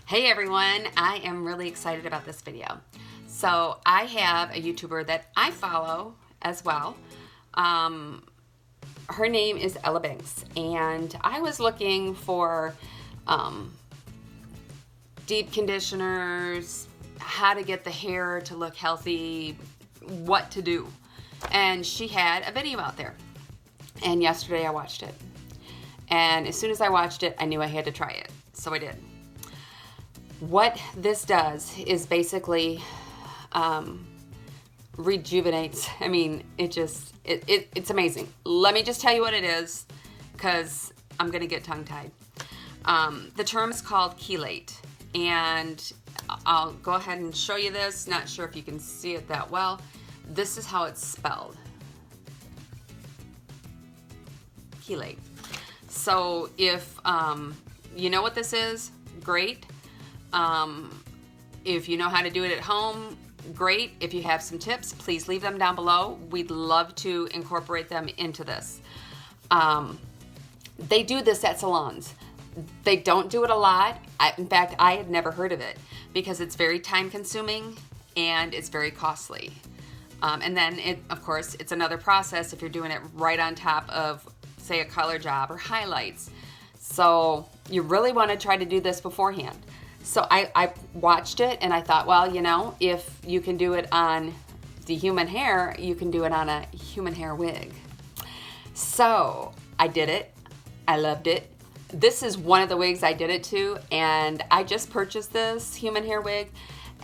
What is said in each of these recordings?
Hey everyone, I am really excited about this video. So I have a YouTuber that I follow as well. Her name is Ella Banks, and I was looking for deep conditioners, how to get the hair to look healthy, what to do. And she had a video out there. And yesterday I watched it. And as soon as I watched it, I knew I had to try it. So I did. What this does is basically rejuvenates. I mean, it's amazing. Let me just tell you what it is, because I'm gonna get tongue-tied. The term is called chelate, and I'll go ahead and show you this. Not sure if you can see it that well. This is how it's spelled. Chelate. So if you know what this is, great. If you know how to do it at home, great. If you have some tips, please leave them down below. We'd love to incorporate them into this. They do this at salons. They don't do it a lot. In fact, I had never heard of it because it's very time consuming and it's very costly. And then of course, it's another process if you're doing it right on top of, say, a color job or highlights. So you really want to try to do this beforehand. So I watched it and I thought, well, you know, if you can do it on the human hair, you can do it on a human hair wig. So I did it. I loved it. This is one of the wigs I did it to, and I just purchased this human hair wig,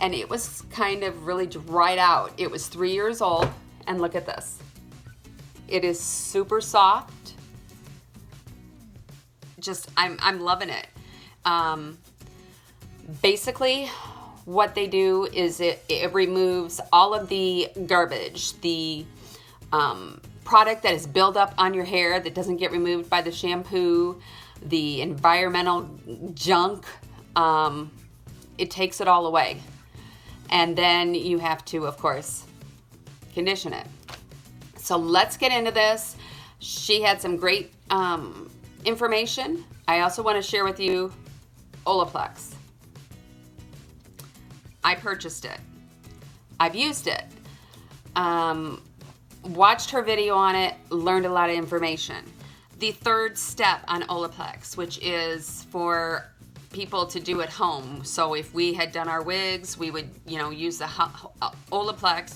and it was kind of really dried out. It was 3 years old, and look at this. It is super soft. Just, I'm loving it. Basically, what they do is it removes all of the garbage, the product that is built up on your hair that doesn't get removed by the shampoo, the environmental junk. It takes it all away. And then you have to, of course, condition it. So let's get into this. She had some great information. I also want to share with you Olaplex. I purchased it. I've used it. Watched her video on it, learned a lot of information. The third step on Olaplex, which is for people to do at home. So if we had done our wigs, we would, use the Olaplex,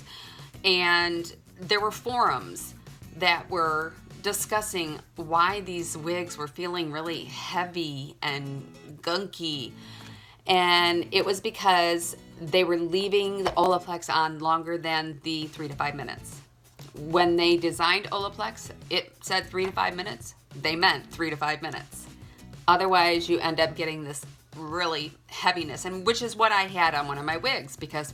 and there were forums that were discussing why these wigs were feeling really heavy and gunky. And it was because they were leaving the Olaplex on longer than the 3 to 5 minutes. When they designed Olaplex, it said 3 to 5 minutes. They meant 3 to 5 minutes. Otherwise, you end up getting this really heaviness, and which is what I had on one of my wigs, because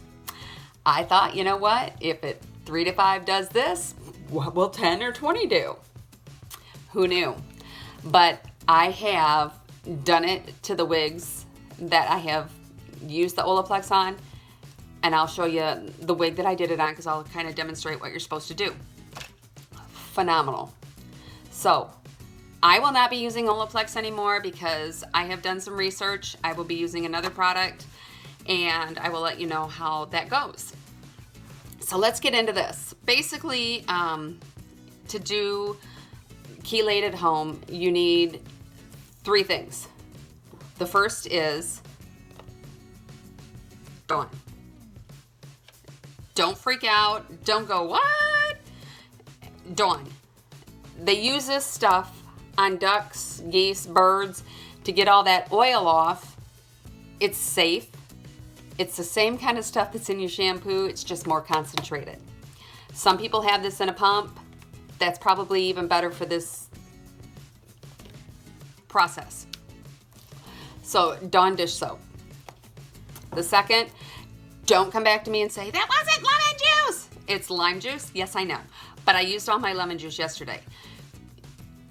I thought, you know what? If it 3 to 5 does this, what will 10 or 20 do? Who knew? But I have done it to the wigs that I have used the Olaplex on, and I'll show you the wig that I did it on, because I'll kind of demonstrate what you're supposed to do. Phenomenal. So I will not be using Olaplex anymore because I have done some research. I will be using another product, and I will let you know how that goes. So let's get into this. Basically, to do chelate at home, you need 3 things. The first is Dawn. Don't freak out. Don't go, what? Dawn. They use this stuff on ducks, geese, birds to get all that oil off. It's safe. It's the same kind of stuff that's in your shampoo. It's just more concentrated. Some people have this in a pump. That's probably even better for this process. So, Dawn dish soap. The second, don't come back to me and say, that wasn't lemon juice. It's lime juice. Yes, I know. But I used all my lemon juice yesterday.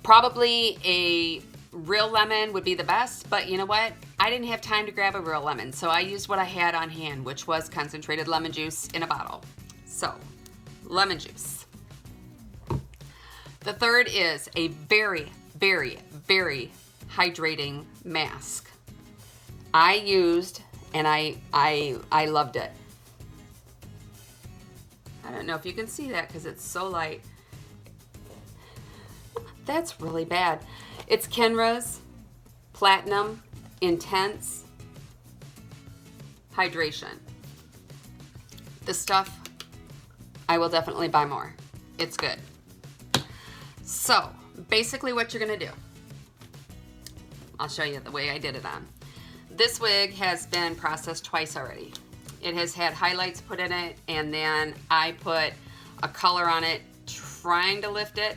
Probably a real lemon would be the best, but you know what? I didn't have time to grab a real lemon, so I used what I had on hand, which was concentrated lemon juice in a bottle. So, lemon juice. The third is a very, very, very hydrating mask. I used, and I loved it. I don't know if you can see that because it's so light. That's really bad. It's Kenra's Platinum Intense Hydration. This stuff, I will definitely buy more. It's good. So, basically what you're gonna do, I'll show you the way I did it on. This wig has been processed twice already. It has had highlights put in it, and then I put a color on it, trying to lift it.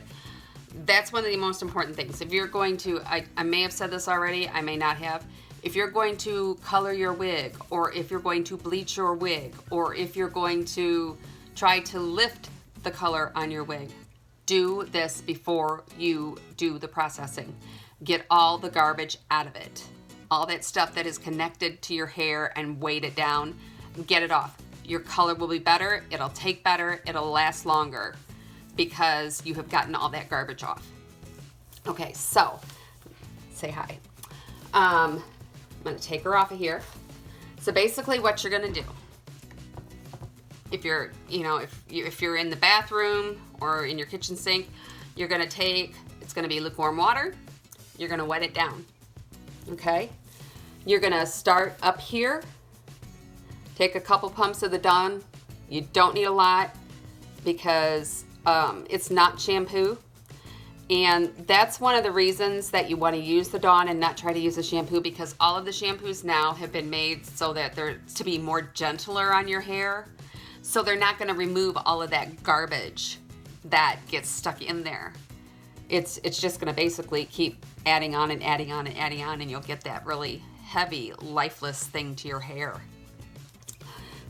That's one of the most important things. If you're going to, I may have said this already, I may not have. If you're going to color your wig, or if you're going to bleach your wig, or if you're going to try to lift the color on your wig, do this before you do the processing. Get all the garbage out of it. All that stuff that is connected to your hair and weight it down, get it off. Your color will be better, it'll take better, it'll last longer because you have gotten all that garbage off. Okay, so, say hi. I'm gonna take her off of here. So basically what you're gonna do, if you're, if you're in the bathroom or in your kitchen sink, you're gonna take, it's gonna be lukewarm water, you're gonna wet it down. Okay, you're gonna start up here, take a couple pumps of the Dawn. You don't need a lot because it's not shampoo, and that's one of the reasons that you want to use the Dawn and not try to use a shampoo, because all of the shampoos now have been made so that they're to be more gentler on your hair, so they're not going to remove all of that garbage that gets stuck in there. It's just going to basically keep adding on and adding on and adding on, and you'll get that really heavy, lifeless thing to your hair.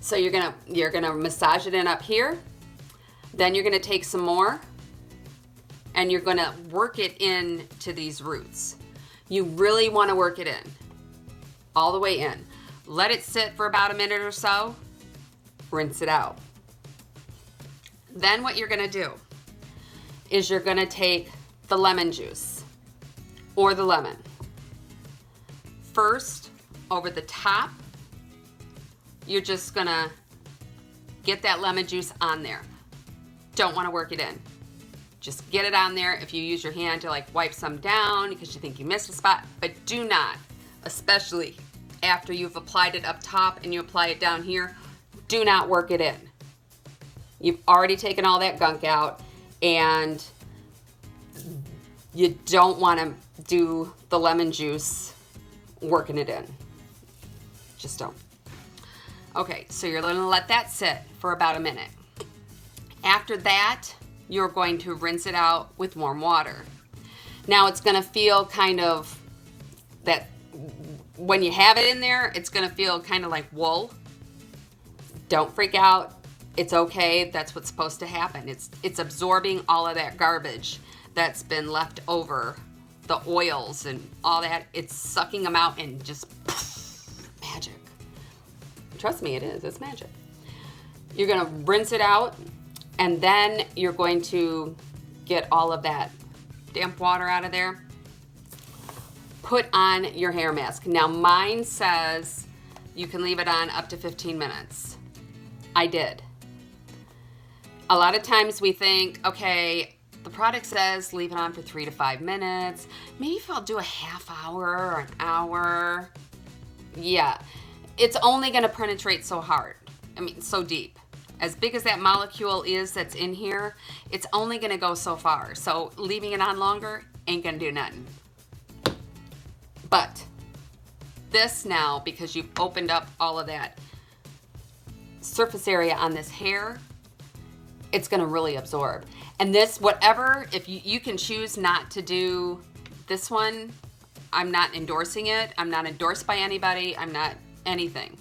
So you're gonna massage it in up here. Then you're gonna take some more, and you're gonna work it in to these roots. You really want to work it in, all the way in. Let it sit for about a minute or so. Rinse it out. Then what you're gonna do is you're gonna take the lemon juice or the lemon. First, over the top, you're just gonna get that lemon juice on there. Don't wanna work it in. Just get it on there. If you use your hand to like wipe some down because you think you missed a spot, but do not, especially after you've applied it up top and you apply it down here, do not work it in. You've already taken all that gunk out, and you don't wanna do the lemon juice working it in. Just don't. Okay, so you're gonna let that sit for about a minute. After that, you're going to rinse it out with warm water. Now it's gonna feel kind of that, when you have it in there, it's gonna feel kind of like wool. Don't freak out, it's okay, that's what's supposed to happen. It's absorbing all of that garbage that's been left over, the oils and all that, it's sucking them out and just magic. Trust me, it is. It's magic. You're going to rinse it out, and then you're going to get all of that damp water out of there. Put on your hair mask. Now, mine says you can leave it on up to 15 minutes. I did. A lot of times we think, okay, the product says leave it on for 3 to 5 minutes. Maybe if I'll do a half hour or an hour. Yeah. It's only going to penetrate so hard. I mean, so deep. As big as that molecule is that's in here, it's only going to go so far. So leaving it on longer ain't going to do nothing. But this now, because you've opened up all of that surface area on this hair, it's going to really absorb. And this, whatever, if you can choose not to do this one, I'm not endorsing it. I'm not endorsed by anybody. I'm not anything.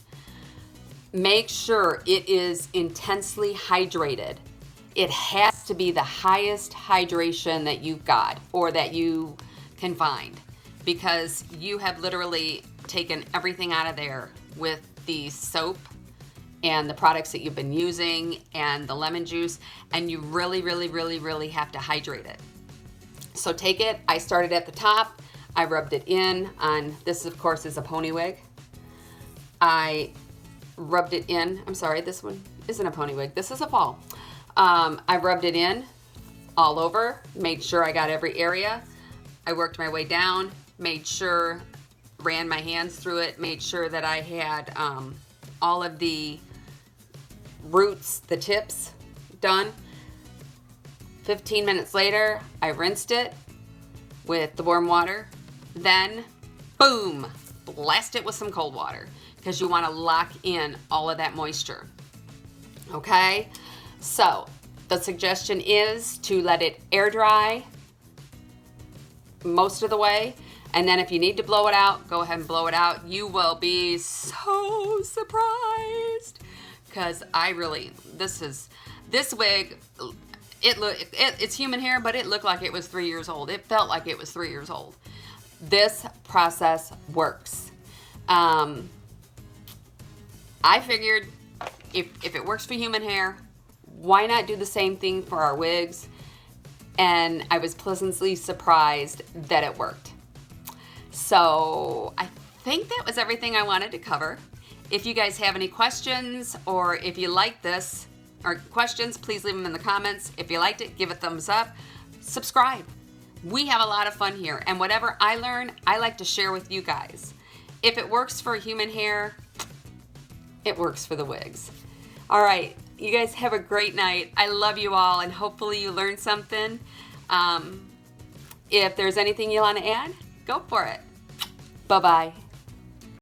Make sure it is intensely hydrated. It has to be the highest hydration that you've got or that you can find, because you have literally taken everything out of there with the soap and the products that you've been using and the lemon juice, and you really, really, really, really have to hydrate it. So take it. I started at the top. I rubbed it in on, this of course is a pony wig. I rubbed it in. I'm sorry, this one isn't a pony wig. This is a fall. I rubbed it in all over, made sure I got every area. I worked my way down, made sure, ran my hands through it, made sure that I had all of the roots, the tips done. 15 minutes later, I rinsed it with the warm water. Then, boom, blast it with some cold water because you want to lock in all of that moisture. Okay? So, the suggestion is to let it air dry most of the way. And then if you need to blow it out, go ahead and blow it out. You will be so surprised. Because this wig, it's human hair, but it looked like it was 3 years old. It felt like it was 3 years old. This process works. I figured if it works for human hair, why not do the same thing for our wigs? And I was pleasantly surprised that it worked. So I think that was everything I wanted to cover. If you guys have any questions, or if you like this, or questions, please leave them in the comments. If you liked it, give a thumbs up. Subscribe. We have a lot of fun here, and whatever I learn, I like to share with you guys. If it works for human hair, it works for the wigs. All right, you guys have a great night. I love you all, and hopefully you learned something. If there's anything you want to add, go for it. Bye-bye.